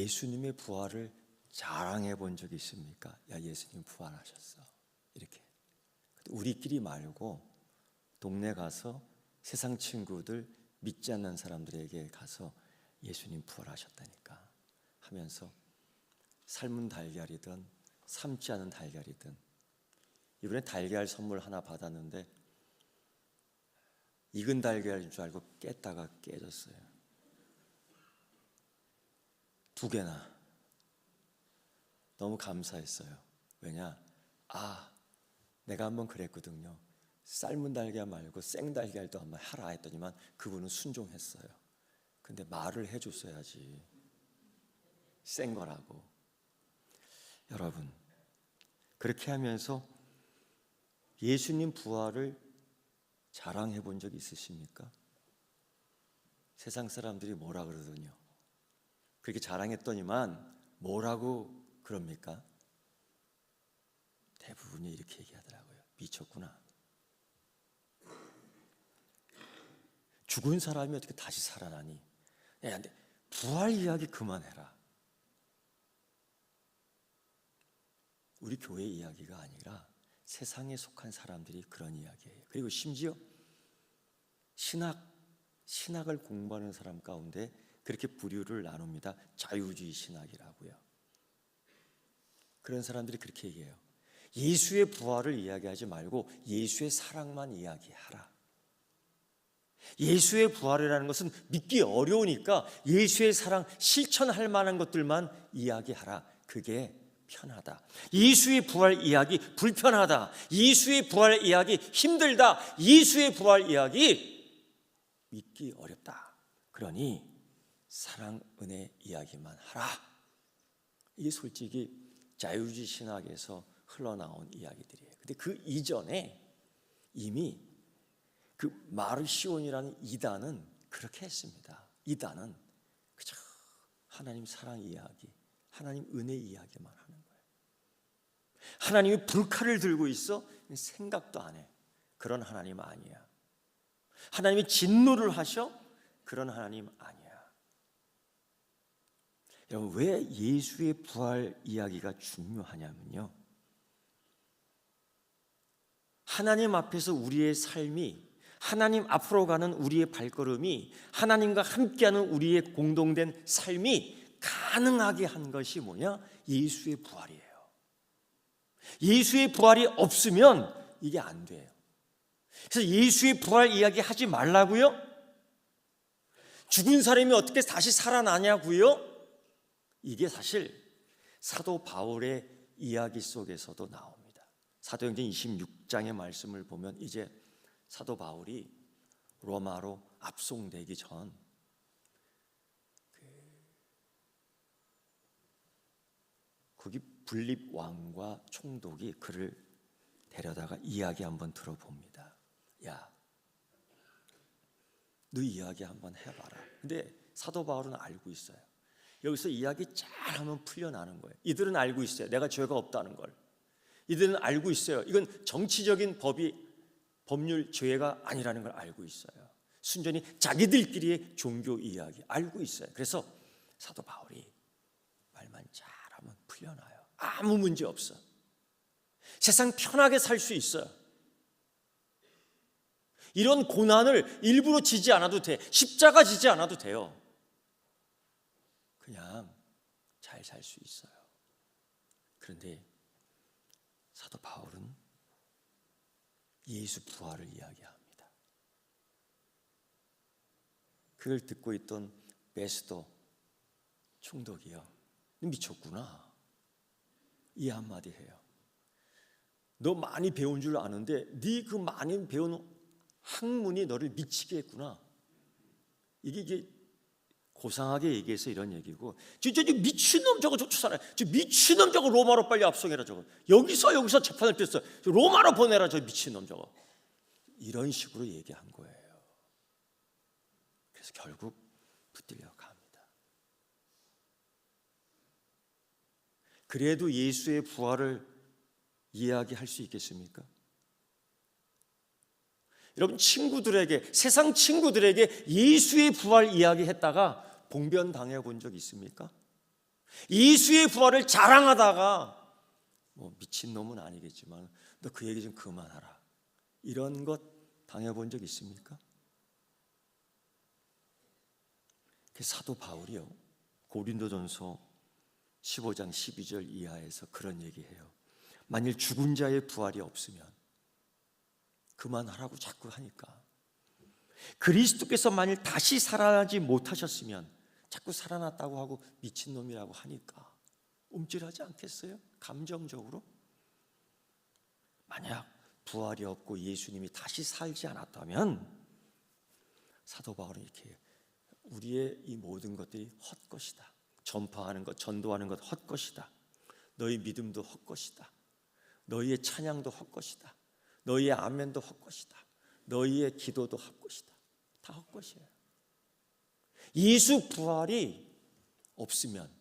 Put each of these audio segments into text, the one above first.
예수님의 부활을 자랑해 본 적이 있습니까? 야, 예수님 부활하셨어. 이렇게. 우리끼리 말고 동네 가서 세상 친구들, 믿지 않는 사람들에게 가서 예수님 부활하셨다니까 하면서 삶은 달걀이든 삶지 않은 달걀이든, 이번에 달걀 선물 하나 받았는데 익은 달걀인 줄 알고 깼다가 깨졌어요. 2개나. 너무 감사했어요. 왜냐? 내가 한번 그랬거든요. 삶은 달걀 말고 생달걀도 한번 하라 했더니만 그분은 순종했어요. 근데 말을 해줬어야지. 생 거라고. 여러분, 그렇게 하면서 예수님 부활을 자랑해 본 적 있으십니까? 세상 사람들이 뭐라 그러더니요. 그렇게 자랑했더니만 뭐라고 그럽니까? 대부분이 이렇게 얘기하더라고요. 미쳤구나. 죽은 사람이 어떻게 다시 살아나니? 야, 근데 부활 이야기 그만해라. 우리 교회 이야기가 아니라 세상에 속한 사람들이 그런 이야기예요. 그리고 심지어 신학을 공부하는 사람 가운데 그렇게 부류를 나눕니다. 자유주의 신학이라고요. 그런 사람들이 그렇게 얘기해요. 예수의 부활을 이야기하지 말고 예수의 사랑만 이야기하라. 예수의 부활이라는 것은 믿기 어려우니까 예수의 사랑, 실천할 만한 것들만 이야기하라. 그게 편하다. 예수의 부활 이야기 불편하다. 예수의 부활 이야기 힘들다. 예수의 부활 이야기 믿기 어렵다. 그러니 사랑, 은혜 이야기만 하라. 이게 솔직히 자유주의 신학에서 흘러나온 이야기들이에요. 근데 그 이전에 이미 그 마르시온이라는 이단은 그렇게 했습니다. 이단은 그저 하나님 사랑 이야기, 하나님 은혜 이야기만 하는 거예요. 하나님이 불칼을 들고 있어? 생각도 안 해. 그런 하나님 아니야. 하나님이 진노를 하셔? 그런 하나님 아니야. 여러분, 왜 예수의 부활 이야기가 중요하냐면요, 하나님 앞에서 우리의 삶이, 하나님 앞으로 가는 우리의 발걸음이, 하나님과 함께하는 우리의 공동된 삶이 가능하게 한 것이 뭐냐? 예수의 부활이에요. 예수의 부활이 없으면 이게 안 돼요. 그래서 예수의 부활 이야기 하지 말라고요? 죽은 사람이 어떻게 다시 살아나냐고요? 이게 사실 사도 바울의 이야기 속에서도 나옵니다. 사도행전 26장의 말씀을 보면 이제 사도 바울이 로마로 압송되기 전 거기 불립 왕과 총독이 그를 데려다가 이야기 한번 들어봅니다. 야, 너 이야기 한번 해봐라. 근데 사도 바울은 알고 있어요. 여기서 이야기 잘 하면 풀려나는 거예요. 이들은 알고 있어요. 내가 죄가 없다는 걸. 이들은 알고 있어요. 이건 정치적인 법률 죄가 아니라는 걸 알고 있어요. 순전히 자기들끼리의 종교 이야기 알고 있어요. 그래서 사도 바울이 말만 잘하면 풀려나요. 아무 문제 없어. 세상 편하게 살 수 있어요. 이런 고난을 일부러 지지 않아도 돼. 십자가 지지 않아도 돼요. 그냥 잘 살 수 있어요. 그런데 사도 바울은 예수 부활을 이야기합니다. 그걸 듣고 있던 베스도 총독이요, 미쳤구나. 이 한마디 해요. 너 많이 배운 줄 아는데 네 그 많이 배운 학문이 너를 미치게 했구나. 이게 고상하게 얘기해서 이런 얘기고, 진짜 미친놈 저거 쫓아내. 저 미친놈 저거 로마로 빨리 압송해라. 저거 여기서 재판을 뺐어. 로마로 보내라. 저 미친놈 저거. 이런 식으로 얘기한 거예요. 그래서 결국 붙들려 갑니다. 그래도 예수의 부활을 이야기할 수 있겠습니까? 여러분, 친구들에게, 세상 친구들에게 예수의 부활 이야기했다가 봉변 당해 본 적 있습니까? 예수의 부활을 자랑하다가 뭐 미친놈은 아니겠지만 너 그 얘기 좀 그만하라, 이런 것 당해본 적 있습니까? 그 사도 바울이요, 고린도전서 15장 12절 이하에서 그런 얘기해요. 만일 죽은 자의 부활이 없으면 그만하라고 자꾸 하니까, 그리스도께서 만일 다시 살아나지 못하셨으면 자꾸 살아났다고 하고 미친놈이라고 하니까 움찔하지 않겠어요? 감정적으로. 만약 부활이 없고 예수님이 다시 살지 않았다면 사도 바울은 이렇게 해요. 우리의 이 모든 것들이 헛것이다. 전파하는 것, 전도하는 것 헛것이다. 너희 믿음도 헛것이다. 너희의 찬양도 헛것이다. 너희의 아멘도 헛것이다. 너희의 기도도 헛것이다. 다 헛것이에요. 예수 부활이 없으면,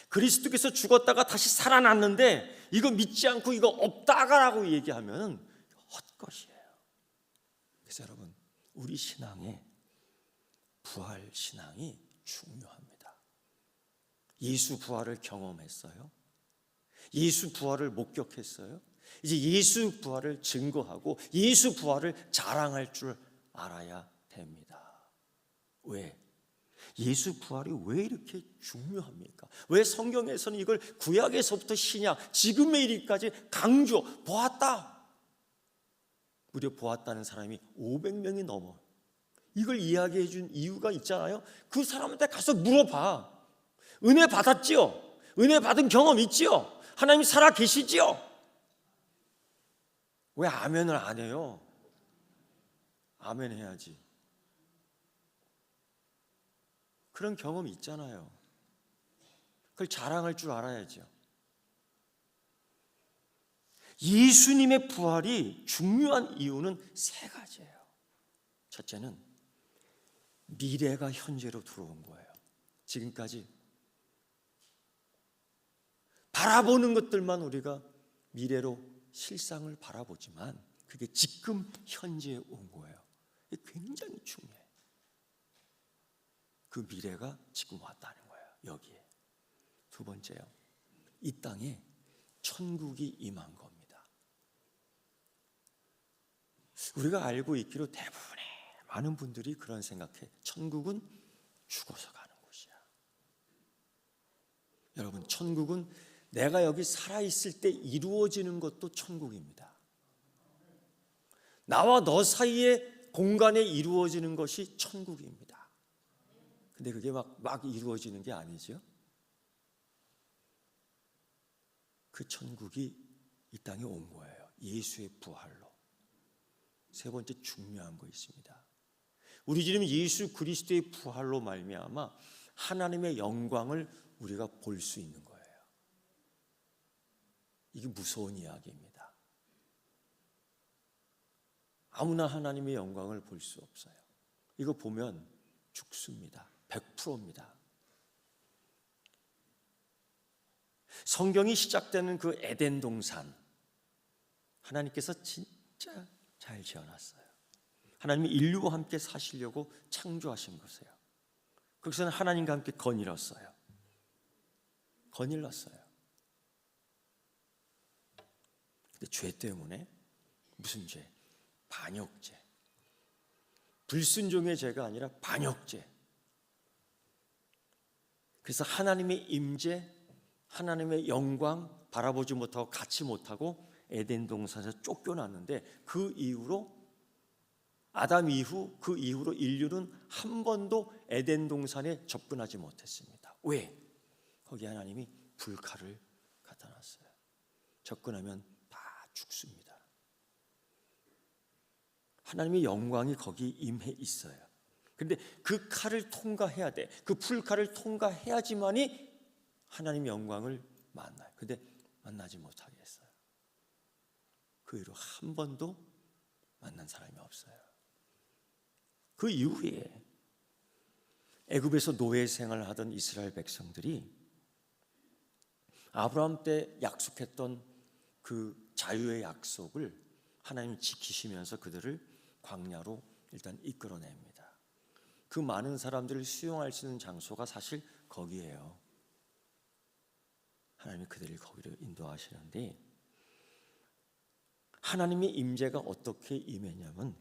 그리스도께서 죽었다가 다시 살아났는데 이거 믿지 않고 이거 없다가라고 얘기하면 헛것이에요. 그래서 여러분, 우리 신앙에 부활 신앙이 중요합니다. 예수 부활을 경험했어요? 예수 부활을 목격했어요? 이제 예수 부활을 증거하고 예수 부활을 자랑할 줄 알아야 됩니다. 왜? 예수 부활이 왜 이렇게 중요합니까? 왜 성경에서는 이걸 구약에서부터 신약, 지금의 일까지 강조, 보았다. 무려 보았다는 사람이 500명이 넘어. 이걸 이야기해 준 이유가 있잖아요. 그 사람한테 가서 물어봐. 은혜 받았지요? 은혜 받은 경험 있지요? 하나님 살아 계시지요? 왜 아멘을 안 해요? 아멘 해야지. 그런 경험이 있잖아요. 그걸 자랑할 줄 알아야죠. 예수님의 부활이 중요한 이유는 세 가지예요. 첫째는 미래가 현재로 들어온 거예요. 지금까지 바라보는 것들만 우리가 미래로 실상을 바라보지만 그게 지금 현재에 온 거예요. 이게 굉장히 중요해요. 그 미래가 지금 왔다는 거예요. 여기에. 두 번째요, 이 땅에 천국이 임한 겁니다. 우리가 알고 있기로 대부분의 많은 분들이 그런 생각해. 천국은 죽어서 가는 곳이야. 여러분, 천국은 내가 여기 살아있을 때 이루어지는 것도 천국입니다. 나와 너 사이의 공간에 이루어지는 것이 천국입니다. 근데 그게 막 이루어지는 게 아니죠. 그 천국이 이 땅에 온 거예요. 예수의 부활로. 세 번째 중요한 거 있습니다. 우리 주님 예수 그리스도의 부활로 말미암아 하나님의 영광을 우리가 볼 수 있는 거예요. 이게 무서운 이야기입니다. 아무나 하나님의 영광을 볼 수 없어요. 이거 보면 죽습니다. 100%입니다. 성경이 시작되는 그 에덴 동산, 하나님께서 진짜 잘 지어놨어요. 하나님이 인류와 함께 사시려고 창조하신 것이에요. 거기서는 하나님과 함께 거닐었어요. 거닐렀어요. 근데 죄 때문에, 무슨 죄? 반역죄. 불순종의 죄가 아니라 반역죄. 그래서 하나님의 임재, 하나님의 영광 바라보지 못하고 갖지 못하고 에덴 동산에서 쫓겨났는데, 그 이후로 아담 이후 그 이후로 인류는 한 번도 에덴 동산에 접근하지 못했습니다. 왜? 거기 하나님이 불칼을 갖다 놨어요. 접근하면 다 죽습니다. 하나님의 영광이 거기 임해 있어요. 그런데 그 칼을 통과해야 돼. 그 불칼을 통과해야지만이 하나님의 영광을 만나요. 근데 만나지 못하게 했어요. 그 이후로 한 번도 만난 사람이 없어요. 그 이후에 애굽에서 노예 생활을 하던 이스라엘 백성들이 아브라함 때 약속했던 그 자유의 약속을 하나님이 지키시면서 그들을 광야로 일단 이끌어냅니다. 그 많은 사람들을 수용할 수 있는 장소가 사실 거기예요. 하나님이 그들을 거기로 인도하시는데, 하나님의 임재가 어떻게 임했냐면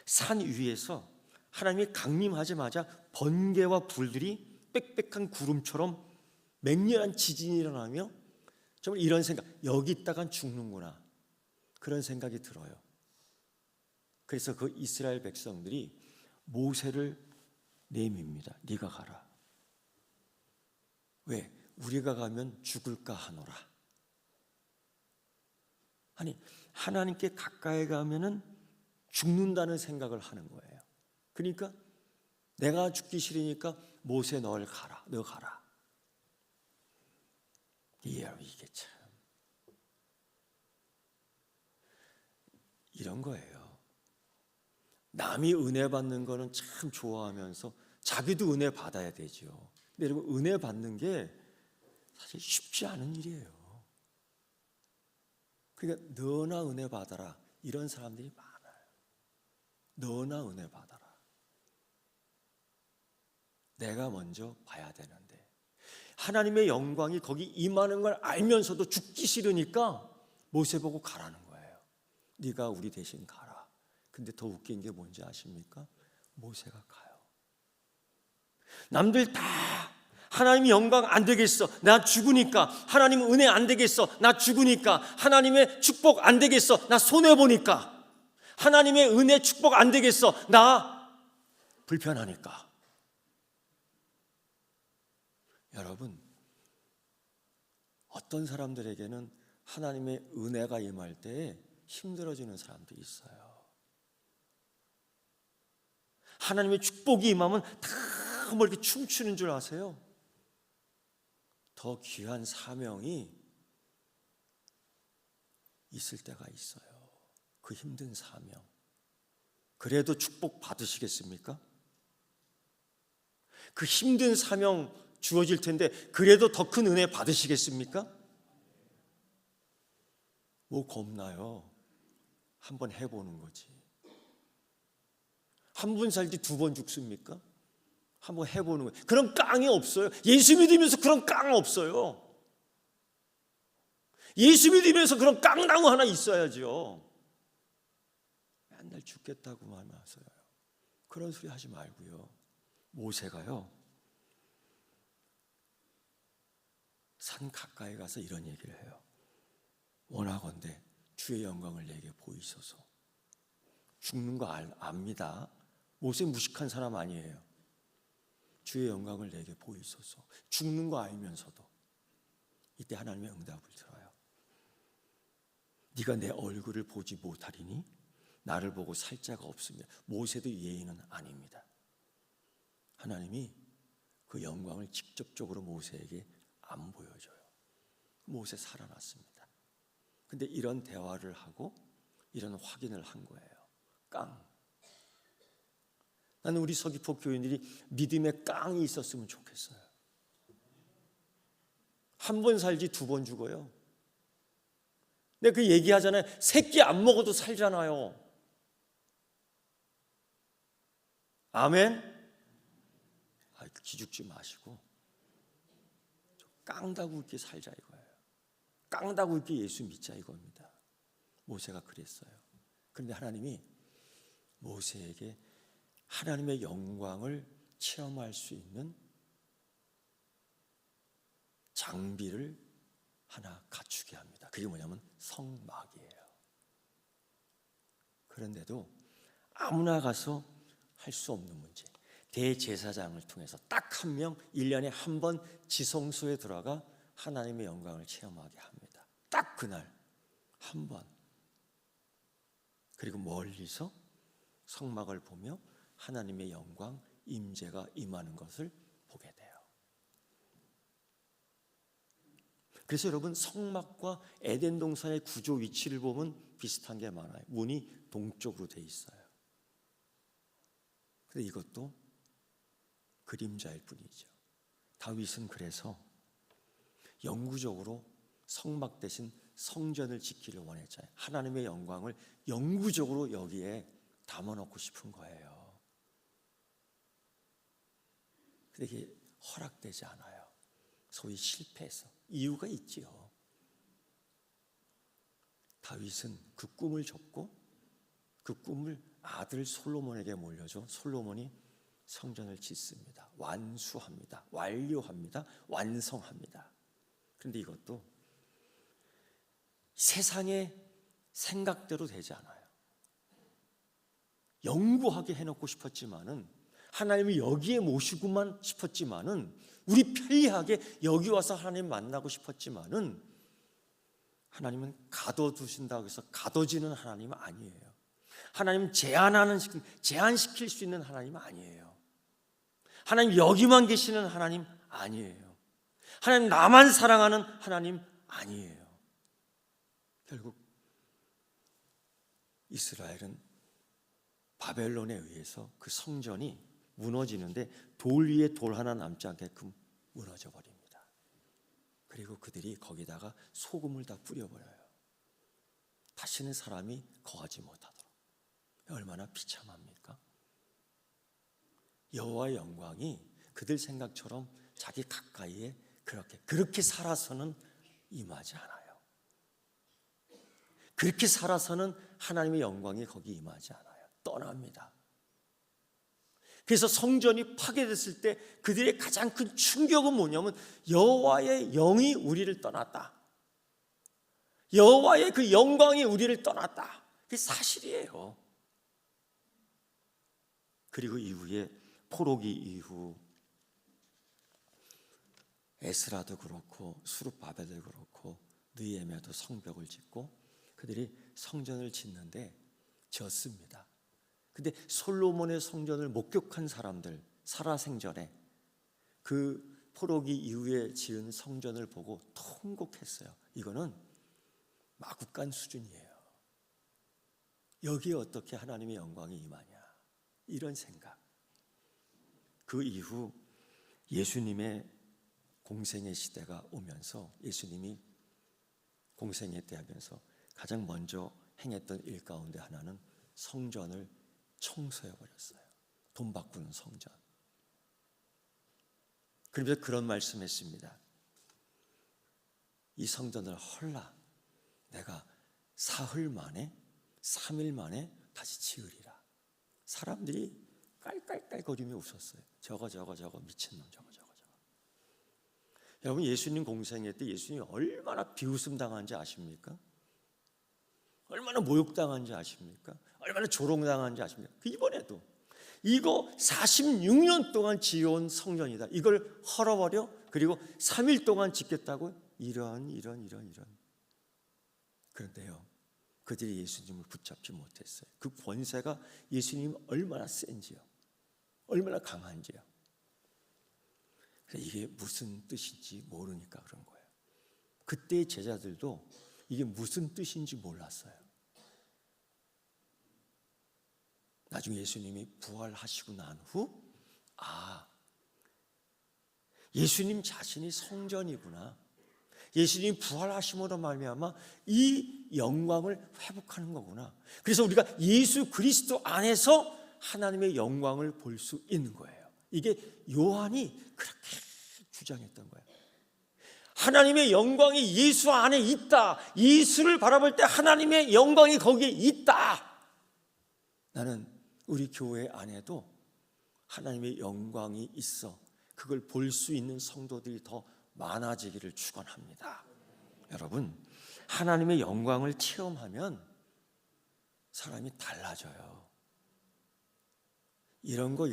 산 위에서 하나님이 강림하자마자 번개와 불들이 빽빽한 구름처럼 맹렬한 지진이 일어나며 정말 이런 생각, 여기 있다간 죽는구나, 그런 생각이 들어요. 그래서 그 이스라엘 백성들이 모세를 내밉니다. 네가 가라. 왜? 우리가 가면 죽을까 하노라. 아니, 하나님께 가까이 가면은 죽는다는 생각을 하는 거예요. 그러니까 내가 죽기 싫으니까 모세 너 가라. 이게 참 이런 거예요. 남이 은혜 받는 거는 참 좋아하면서 자기도 은혜 받아야 되죠. 근데 여러분, 은혜 받는 게 사실 쉽지 않은 일이에요. 그러니까 너나 은혜 받아라, 이런 사람들이 많아요. 너나 은혜 받아라. 내가 먼저 봐야 되는데, 하나님의 영광이 거기 임하는 걸 알면서도 죽기 싫으니까 모세 보고 가라는 거예요. 네가 우리 대신 가라. 근데 더 웃긴 게 뭔지 아십니까? 모세가 가요. 남들 다 하나님의 영광 안 되겠어, 나 죽으니까. 하나님 은혜 안 되겠어, 나 죽으니까. 하나님의 축복 안 되겠어, 나 손해보니까. 하나님의 은혜 축복 안 되겠어, 나 불편하니까. 여러분, 어떤 사람들에게는 하나님의 은혜가 임할 때 힘들어지는 사람도 있어요. 하나님의 축복이 임하면 다 뭐 이렇게 춤추는 줄 아세요? 더 귀한 사명이 있을 때가 있어요. 그 힘든 사명. 그래도 축복 받으시겠습니까? 그 힘든 사명 주어질 텐데 그래도 더 큰 은혜 받으시겠습니까? 뭐 겁나요? 한번 해보는 거지. 한 번 살지 두 번 죽습니까? 한번 해보는 거예요. 그런 깡이 없어요. 예수 믿으면서 그런 깡 없어요. 예수 믿으면서 그런 깡나무 하나 있어야죠. 맨날 죽겠다고만 하세요. 그런 소리 하지 말고요. 모세가요, 산 가까이 가서 이런 얘기를 해요. 원하건대 주의 영광을 내게 보이소서. 죽는 거 압니다. 모세 무식한 사람 아니에요. 주의 영광을 내게 보이소서. 죽는 거 알면서도 이때 하나님의 응답을 들어요. 네가 내 얼굴을 보지 못하리니 나를 보고 살 자가 없으며. 모세도 예인은 아닙니다. 하나님이 그 영광을 직접적으로 모세에게 안 보여줘요. 모세 살아났습니다. 근데 이런 대화를 하고 이런 확인을 한 거예요. 깡. 나는 우리 서귀포 교인들이 믿음의 깡이 있었으면 좋겠어요. 한 번 살지 두 번 죽어요. 근데 그 얘기하잖아요. 새끼 안 먹어도 살잖아요. 아멘? 기죽지 마시고 깡다구 있게 살자 이거예요. 깡다구 있게 예수 믿자 이겁니다. 모세가 그랬어요. 그런데 하나님이 모세에게 하나님의 영광을 체험할 수 있는 장비를 하나 갖추게 합니다. 그게 뭐냐면 성막이에요. 그런데도 아무나 가서 할 수 없는 문제. 대제사장을 통해서 딱 한 명 1년에 한 번 지성소에 들어가 하나님의 영광을 체험하게 합니다. 딱 그날 한 번. 그리고 멀리서 성막을 보며 하나님의 영광, 임재가 임하는 것을 보게 돼요. 그래서 여러분, 성막과 에덴 동산의 구조 위치를 보면 비슷한 게 많아요. 문이 동쪽으로 돼 있어요. 근데 이것도 그림자일 뿐이죠. 다윗은 그래서 영구적으로 성막 대신 성전을 짓기를 원했잖아요. 하나님의 영광을 영구적으로 여기에 담아놓고 싶은 거예요. 근데 이게 허락되지 않아요. 소위 실패해서. 이유가 있지요. 다윗은 그 꿈을 접고 그 꿈을 아들 솔로몬에게 물려줘 솔로몬이 성전을 짓습니다. 완수합니다. 완료합니다. 완성합니다. 그런데 이것도 세상의 생각대로 되지 않아요. 영구하게 해놓고 싶었지만은, 하나님이 여기에 모시고만 싶었지만은, 우리 편리하게 여기 와서 하나님 만나고 싶었지만은, 하나님은 가둬두신다고 해서 가둬지는 하나님은 아니에요. 하나님은 제한시킬 수 있는 하나님은 아니에요. 하나님 여기만 계시는 하나님 아니에요. 하나님 나만 사랑하는 하나님 아니에요. 결국 이스라엘은 바벨론에 의해서 그 성전이 무너지는데 돌 위에 돌 하나 남지 않게끔 무너져 버립니다. 그리고 그들이 거기다가 소금을 다 뿌려버려요. 다시는 사람이 거하지 못하도록. 얼마나 비참합니까? 여호와의 영광이 그들 생각처럼 자기 가까이에 그렇게 살아서는 임하지 않아요. 그렇게 살아서는 하나님의 영광이 거기 임하지 않아요. 떠납니다. 그래서 성전이 파괴됐을 때 그들의 가장 큰 충격은 뭐냐면, 여호와의 영이 우리를 떠났다. 여호와의 그 영광이 우리를 떠났다. 그게 사실이에요. 그리고 이후에 포로기 이후 에스라도 그렇고 수룹바벨도 그렇고 느헤미야도 성벽을 짓고 그들이 성전을 짓는데 졌습니다. 근데 솔로몬의 성전을 목격한 사람들, 살아생전에 그 포로기 이후에 지은 성전을 보고 통곡했어요. 이거는 마구간 수준이에요. 여기에 어떻게 하나님의 영광이 임하냐, 이런 생각. 그 이후 예수님의 공생의 시대가 오면서, 예수님이 공생애 때 하면서 가장 먼저 행했던 일 가운데 하나는 성전을 청소해버렸어요. 돈 바꾸는 성전. 그러면서 그런 말씀했습니다. 이 성전을 헐라 내가 사흘 만에 3일 만에 다시 지으리라. 사람들이 깔깔깔거리며 웃었어요. 저거 미친놈 저거. 여러분, 예수님 공생애 때 예수님이 얼마나 비웃음 당한지 아십니까? 얼마나 모욕당한지 아십니까? 얼마나 조롱당한지 아십니까? 이번에도 이거 46년 동안 지어온 성전이다. 이걸 헐어버려? 그리고 3일 동안 짓겠다고? 이런. 그런데요, 그들이 예수님을 붙잡지 못했어요. 그 권세가 예수님 얼마나 센지요, 얼마나 강한지요. 이게 무슨 뜻인지 모르니까 그런 거예요. 그때의 제자들도 이게 무슨 뜻인지 몰랐어요. 나중에 예수님이 부활하시고 난 후, 예수님 자신이 성전이구나, 예수님이 부활하심으로 말미암아 이 영광을 회복하는 거구나. 그래서 우리가 예수 그리스도 안에서 하나님의 영광을 볼 수 있는 거예요. 이게 요한이 그렇게 주장했던 거예요. 하나님의 영광이 예수 안에 있다. 예수를 바라볼 때 하나님의 영광이 거기에 있다. 나는 우리 교회 안에도 하나님의 영광이 있어 그걸 볼 수 있는 성도들이 더 많아지기를 축원합니다. 여러분, 하나님의 영광을 체험하면 사람이 달라져요. 이런 거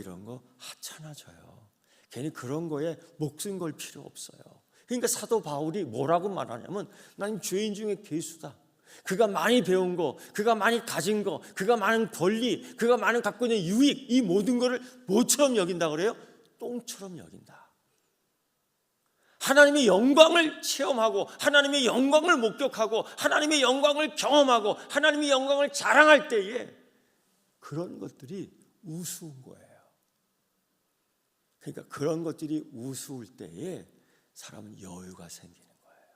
하찮아져요. 괜히 그런 거에 목숨 걸 필요 없어요. 그러니까 사도 바울이 뭐라고 말하냐면, 나는 죄인 중에 괴수다. 그가 많이 배운 거, 그가 많이 가진 거, 그가 많은 권리, 그가 많은 갖고 있는 유익, 이 모든 거를 뭐처럼 여긴다 그래요? 똥처럼 여긴다. 하나님의 영광을 체험하고 하나님의 영광을 목격하고 하나님의 영광을 경험하고 하나님의 영광을 자랑할 때에 그런 것들이 우스운 거예요. 그러니까 그런 것들이 우스울 때에 사람은 여유가 생기는 거예요.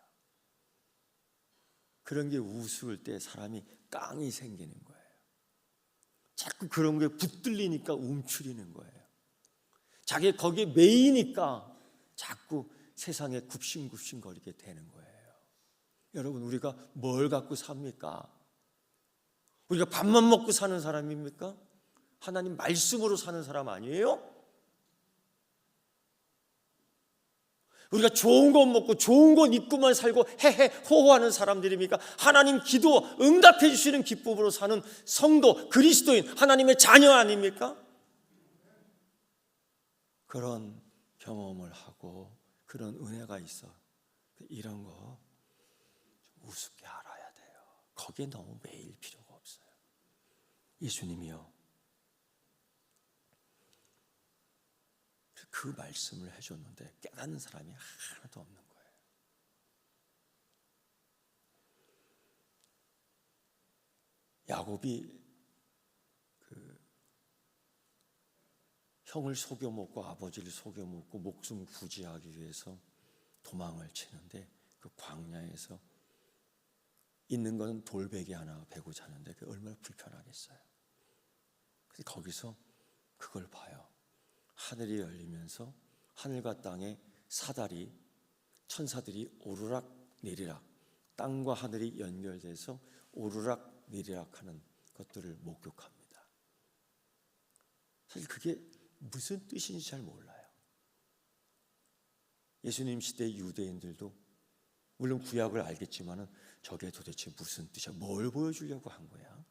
그런 게 우스울 때 사람이 깡이 생기는 거예요. 자꾸 그런 게 붙들리니까 움츠리는 거예요. 자기 거기에 매이니까 자꾸 세상에 굽신굽신거리게 되는 거예요. 여러분, 우리가 뭘 갖고 삽니까? 우리가 밥만 먹고 사는 사람입니까? 하나님 말씀으로 사는 사람 아니에요? 우리가 좋은 것 먹고 좋은 것 입고만 살고 헤헤 호호하는 사람들입니까? 하나님 기도 응답해 주시는 기쁨으로 사는 성도, 그리스도인, 하나님의 자녀 아닙니까? 그런 경험을 하고 그런 은혜가 있어. 이런 거 좀 우습게 알아야 돼요. 거기에 너무 매일 필요가 없어요. 예수님이요, 그 말씀을 해줬는데 깨닫는 사람이 하나도 없는 거예요. 야곱이 형을 속여먹고 아버지를 속여먹고 목숨 구제하기 위해서 도망을 치는데 그 광야에서 있는 건 돌베개 하나 베고 자는데 그 얼마나 불편하겠어요. 그래서 거기서 그걸 봐요. 하늘이 열리면서 하늘과 땅의 사다리, 천사들이 오르락 내리락, 땅과 하늘이 연결돼서 오르락 내리락 하는 것들을 목격합니다. 사실 그게 무슨 뜻인지 잘 몰라요. 예수님 시대 유대인들도 물론 구약을 알겠지만은 저게 도대체 무슨 뜻이야? 뭘 보여주려고 한 거야?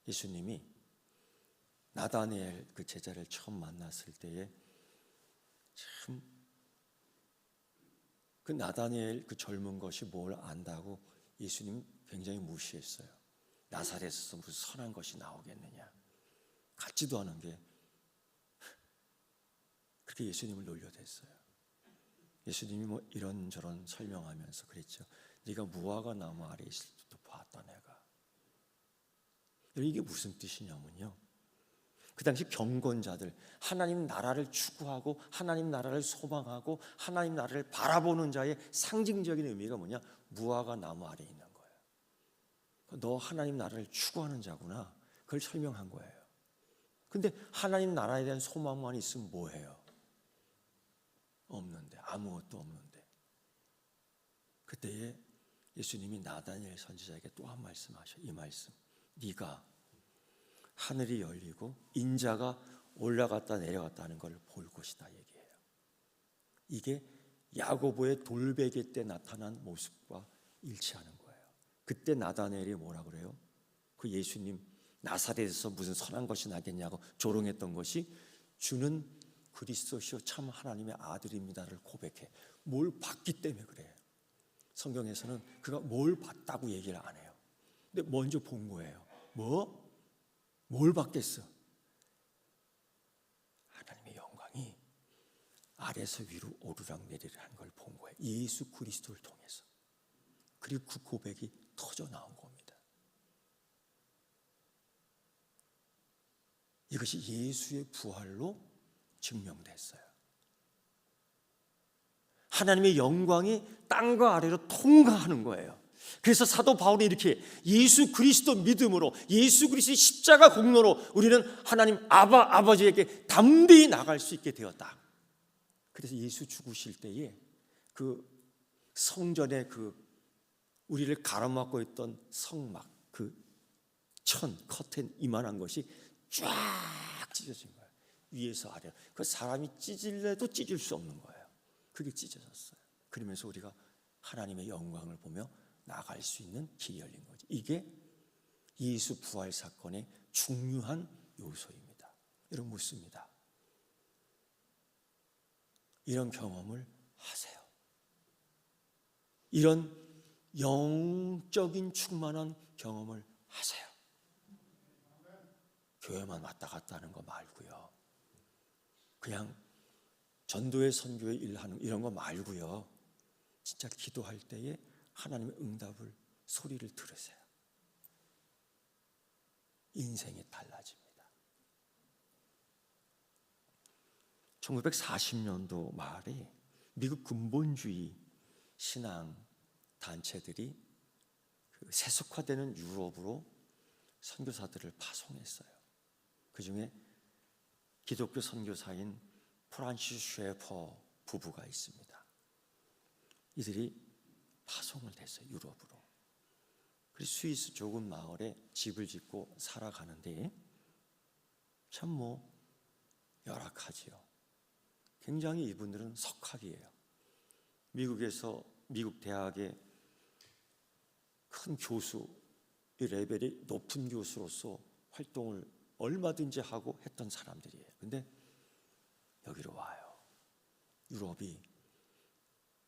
예수님이 나다니엘 그 제자를 처음 만났을 때에 참 그 나다니엘 그 젊은 것이 뭘 안다고 예수님 굉장히 무시했어요. 나사렛에서 무슨 선한 것이 나오겠느냐, 같지도 않은 게 그렇게 예수님을 놀려댔어요. 예수님이 뭐 이런저런 설명하면서 그랬죠. 네가 무화과 나무 아래 있을 때도 봤다 내가. 이게 무슨 뜻이냐면요, 그 당시 경건자들, 하나님 나라를 추구하고 하나님 나라를 소망하고 하나님 나라를 바라보는 자의 상징적인 의미가 뭐냐, 무화과 나무 아래 있는 거예요. 너 하나님 나라를 추구하는 자구나, 그걸 설명한 거예요. 근데 하나님 나라에 대한 소망만 있으면 뭐해요? 없는데, 아무것도 없는데. 그때에 예수님이 나다니엘 선지자에게 또 한 말씀하셔. 이 말씀, 네가 하늘이 열리고 인자가 올라갔다 내려갔다는 걸 볼 것이다 얘기해요. 이게 야고보의 돌베개 때 나타난 모습과 일치하는 거예요. 그때 나다니엘이 뭐라 그래요? 그 예수님 나사렛에서 무슨 선한 것이 나겠냐고 조롱했던 것이 주는 그리스도시요 참 하나님의 아들입니다를 고백해. 뭘 봤기 때문에 그래요. 성경에서는 그가 뭘 봤다고 얘기를 안 해요. 근데 먼저 본 거예요. 뭘 봤겠어? 하나님의 영광이 아래서 위로 오르락내리락 하는 걸 본 거예요. 예수 그리스도를 통해서. 그리고 그 고백이 터져 나온 겁니다. 이것이 예수의 부활로 증명됐어요. 하나님의 영광이 땅과 아래로 통과하는 거예요. 그래서 사도 바울이 이렇게 예수 그리스도 믿음으로, 예수 그리스도의 십자가 공로로 우리는 하나님 아버지에게 담대히 나갈 수 있게 되었다. 그래서 예수 죽으실 때에 그 성전에 그 우리를 가로막고 있던 성막, 그 커튼 이만한 것이 쫙 찢어진 거예요. 위에서 아래. 그 사람이 찢을래도 찢을 수 없는 거예요. 그게 찢어졌어요. 그러면서 우리가 하나님의 영광을 보며 나갈 수 있는 길이 열린 거죠. 이게 예수 부활 사건의 중요한 요소입니다. 여러분 묻습니다. 이런 경험을 하세요. 이런 영적인 충만한 경험을 하세요. 교회만 왔다 갔다 하는 거 말고요. 그냥 전도의 선교의 일하는 이런 거 말고요. 진짜 기도할 때에 하나님의 응답을 소리를 들으세요. 인생이 달라집니다. 1940년도 말에 미국 근본주의 신앙 단체들이 그 세속화되는 유럽으로 선교사들을 파송했어요. 그 중에 기독교 선교사인 프란시스 쉐퍼 부부가 있습니다. 이들이 파송을 됐어요. 유럽으로. 그리고 스위스 조금 마을에 집을 짓고 살아가는데 참 열악하지요. 굉장히 이분들은 석학이에요. 미국 대학의 큰 교수, 이 레벨이 높은 교수로서 활동을 얼마든지 하고 했던 사람들이에요. 근데 여기로 와요. 유럽이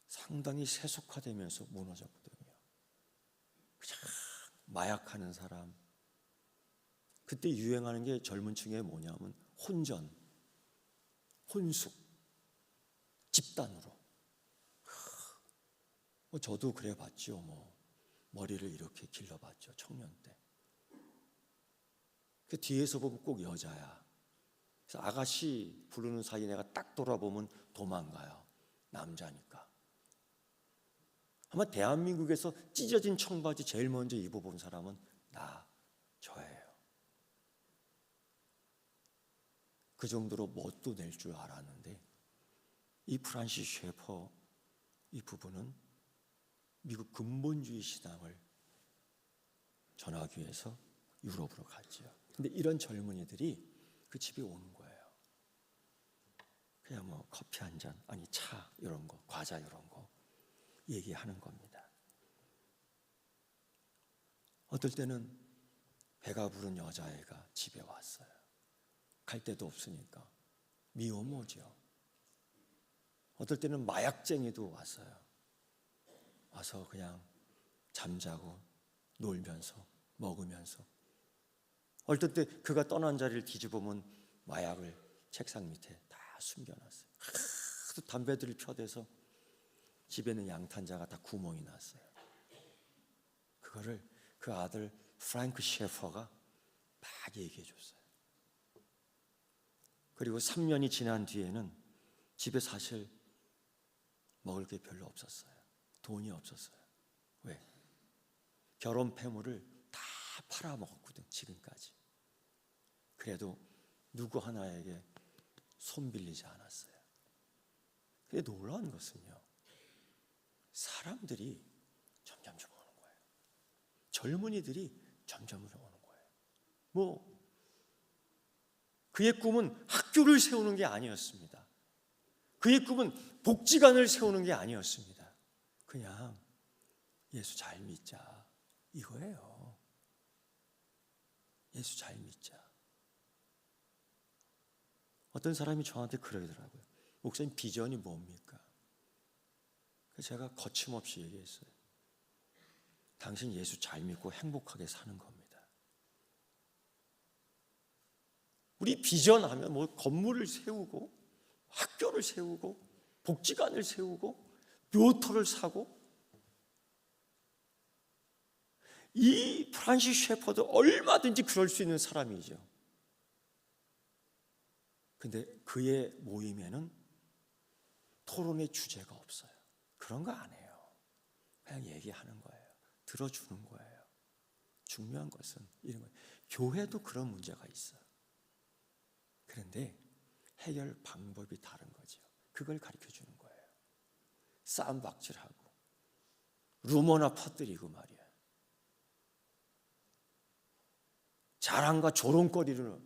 상당히 세속화되면서 무너졌거든요. 그냥 마약하는 사람. 그때 유행하는 게 젊은 층에 뭐냐면 혼전, 혼숙, 집단으로. 저도 그래 봤죠. 머리를 이렇게 길러봤죠. 청년 때. 그 뒤에서 보면 꼭 여자야. 그래서 아가씨 부르는 사이 내가 딱 돌아보면 도망가요. 남자니까. 아마 대한민국에서 찢어진 청바지 제일 먼저 입어본 사람은 저예요. 그 정도로 멋도 낼 줄 알았는데 이 프란시스 셰퍼 이 부부는 미국 근본주의 신앙을 전하기 위해서 유럽으로 갔지요. 근데 이런 젊은이들이 그 집에 오는 거예요. 그냥 커피 한 잔, 아니 차 이런 거, 과자 이런 거 얘기하는 겁니다. 어떨 때는 배가 부른 여자애가 집에 왔어요. 갈 데도 없으니까 미혼모죠. 어떨 때는 마약쟁이도 왔어요. 와서 그냥 잠자고 놀면서 먹으면서 어떨 때 그가 떠난 자리를 뒤집어보면 마약을 책상 밑에 다 숨겨놨어요. 하도 담배들을 펴대서 집에는 양탄자가 다 구멍이 났어요. 그거를 그 아들 프랭크 셰퍼가 막 얘기해 줬어요. 그리고 3년이 지난 뒤에는 집에 사실 먹을 게 별로 없었어요. 돈이 없었어요. 왜? 결혼 폐물을 다 팔아먹었거든, 지금까지. 그래도 누구 하나에게 손 빌리지 않았어요. 그게 놀라운 것은요, 사람들이 점점점 오는 거예요. 젊은이들이 점점 오는 거예요. 그의 꿈은 학교를 세우는 게 아니었습니다. 그의 꿈은 복지관을 세우는 게 아니었습니다. 그냥 예수 잘 믿자 이거예요. 예수 잘 믿자. 어떤 사람이 저한테 그러더라고요. 목사님, 비전이 뭡니까? 그래서 제가 거침없이 얘기했어요. 당신 예수 잘 믿고 행복하게 사는 겁니다. 우리 비전하면 건물을 세우고 학교를 세우고 복지관을 세우고 묘터를 사고, 이 프란시스 셰퍼도 얼마든지 그럴 수 있는 사람이죠. 근데 그의 모임에는 토론의 주제가 없어요. 그런 거 안 해요. 그냥 얘기하는 거예요. 들어주는 거예요. 중요한 것은 이런 거예요. 교회도 그런 문제가 있어요. 그런데 해결 방법이 다른 거죠. 그걸 가르쳐 주는 거예요. 싸움박질하고 루머나 퍼뜨리고 말이야. 자랑과 조롱거리로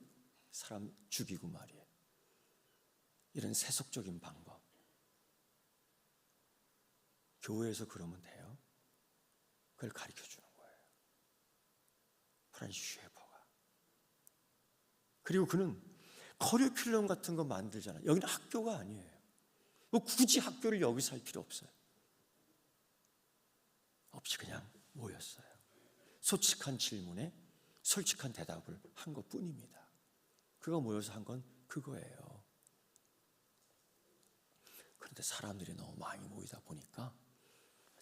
사람 죽이고 말이야. 이런 세속적인 방법. 교회에서 그러면 돼요? 그걸 가르쳐 주는 거예요. 프란시스 셰퍼가. 그리고 그는 커리큘럼 같은 거 만들잖아요. 여기는 학교가 아니에요. 굳이 학교를 여기서 할 필요 없어요. 없이 그냥 모였어요. 솔직한 질문에 솔직한 대답을 한 것뿐입니다. 그가 모여서 한 건 그거예요. 그런데 사람들이 너무 많이 모이다 보니까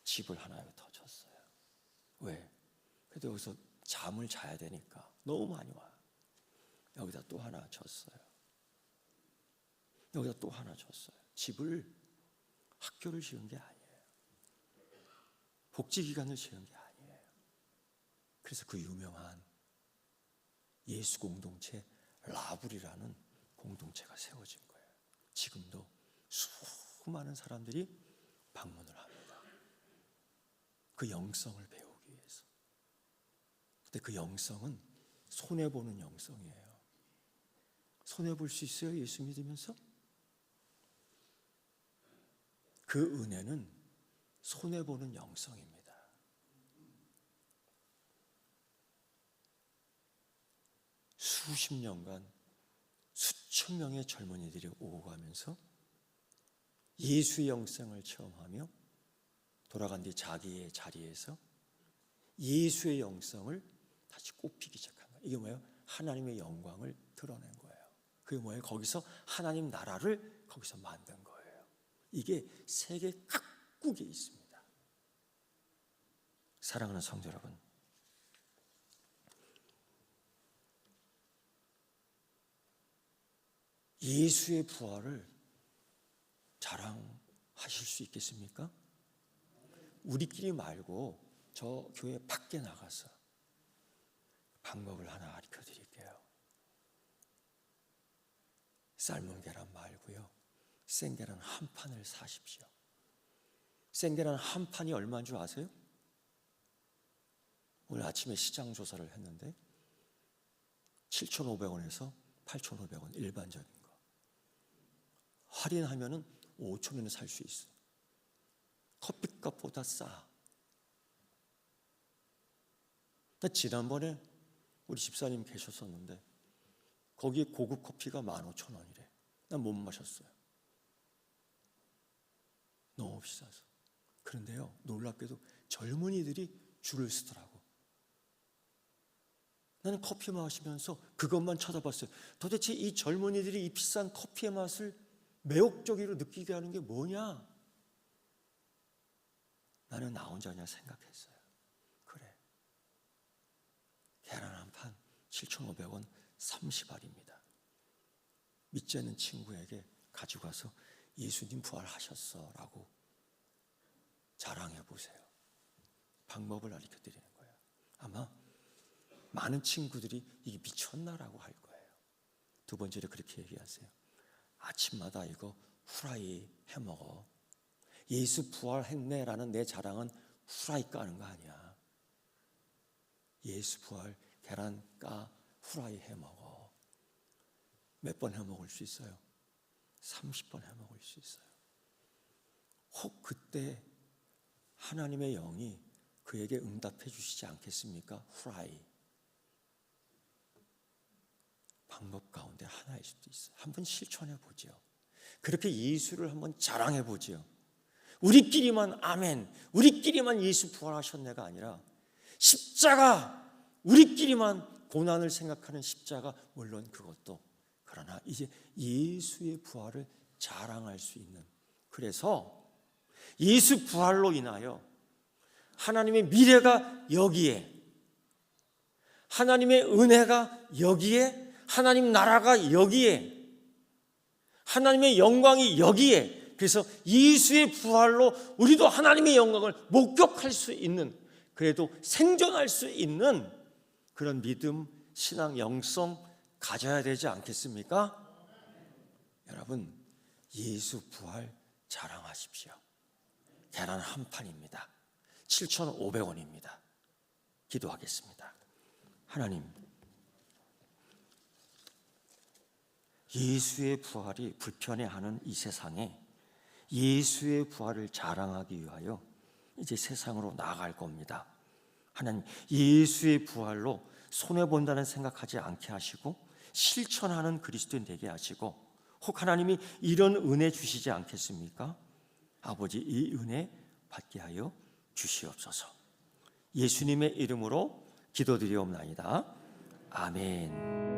집을 하나 더 줬어요. 왜? 그래도 여기서 잠을 자야 되니까 너무 많이 와요. 여기다 또 하나 줬어요. 여기다 또 하나 줬어요. 집을, 학교를 지은 게 아니에요. 복지기관을 지은 게 아니에요. 그래서 그 유명한 예수 공동체 라불이라는 공동체가 세워진 거예요. 지금도 수많은 사람들이 방문을 합니다. 그 영성을 배우기 위해서. 근데 그 영성은 손해보는 영성이에요. 손해볼 수 있어요? 예수 믿으면서? 그 은혜는 손해보는 영성입니다. 수십 년간 수천 명의 젊은이들이 오고 가면서 예수의 영성을 체험하며 돌아간 뒤 자기의 자리에서 예수의 영성을 다시 꽃피기 시작한 거예요. 이게 뭐예요? 하나님의 영광을 드러낸 거예요. 그게 뭐예요? 거기서 하나님 나라를 거기서 만든 거예요. 이게 세계 각국에 있습니다. 사랑하는 성도 여러분, 예수의 부활을 자랑하실 수 있겠습니까? 우리끼리 말고 저 교회 밖에 나가서 방법을 하나 가르쳐 드릴게요. 삶은 계란 말고요, 생계란 한 판을 사십시오. 생계란 한 판이 얼마인 줄 아세요? 오늘 아침에 시장 조사를 했는데 7,500원에서 8,500원 일반적인 거. 할인하면은 5,000원에 살 수 있어. 커피값보다 싸. 지난번에 우리 집사님 계셨었는데 거기에 고급 커피가 15,000원이래. 난 못 마셨어요. 너무 비싸서. 그런데요, 놀랍게도 젊은이들이 줄을 서더라고. 나는 커피 마시면서 그것만 쳐다봤어요. 도대체 이 젊은이들이 이 비싼 커피의 맛을 매혹적으로 느끼게 하는 게 뭐냐? 나는 나 혼자 그냥 생각했어요. 그래, 계란 한 판 7,500원 30알입니다. 믿지 않는 친구에게 가지고 가서 예수님 부활하셨어 라고 자랑해 보세요. 방법을 가르쳐 드리는 거예요. 아마 많은 친구들이 이게 미쳤나라고 할 거예요. 두 번째로 그렇게 얘기하세요. 아침마다 이거 후라이 해먹어. 예수 부활했네라는 내 자랑은 후라이 까는 거 아니야. 예수 부활 계란 까 후라이 해먹어. 몇 번 해먹을 수 있어요? 30번 해먹을 수 있어요. 혹 그때 하나님의 영이 그에게 응답해 주시지 않겠습니까? 후라이. 방법 가운데 하나일 수도 있어요. 한번 실천해 보죠. 그렇게 예수를 한번 자랑해 보죠. 우리끼리만 아멘, 우리끼리만 예수 부활하셨네가 아니라 십자가, 우리끼리만 고난을 생각하는 십자가, 물론 그것도, 그러나 이제 예수의 부활을 자랑할 수 있는, 그래서 예수 부활로 인하여 하나님의 미래가 여기에, 하나님의 은혜가 여기에, 하나님 나라가 여기에, 하나님의 영광이 여기에. 그래서 예수의 부활로 우리도 하나님의 영광을 목격할 수 있는, 그래도 생존할 수 있는 그런 믿음, 신앙, 영성 가져야 되지 않겠습니까? 여러분, 예수 부활 자랑하십시오. 계란 한 판입니다. 7,500원입니다. 기도하겠습니다. 하나님, 예수의 부활이 불편해하는 이 세상에 예수의 부활을 자랑하기 위하여 이제 세상으로 나아갈 겁니다. 하나님, 예수의 부활로 손해본다는 생각하지 않게 하시고 실천하는 그리스도인 되게 하시고, 혹 하나님이 이런 은혜 주시지 않겠습니까? 아버지, 이 은혜 받게 하여 주시옵소서. 예수님의 이름으로 기도드리옵나이다. 아멘.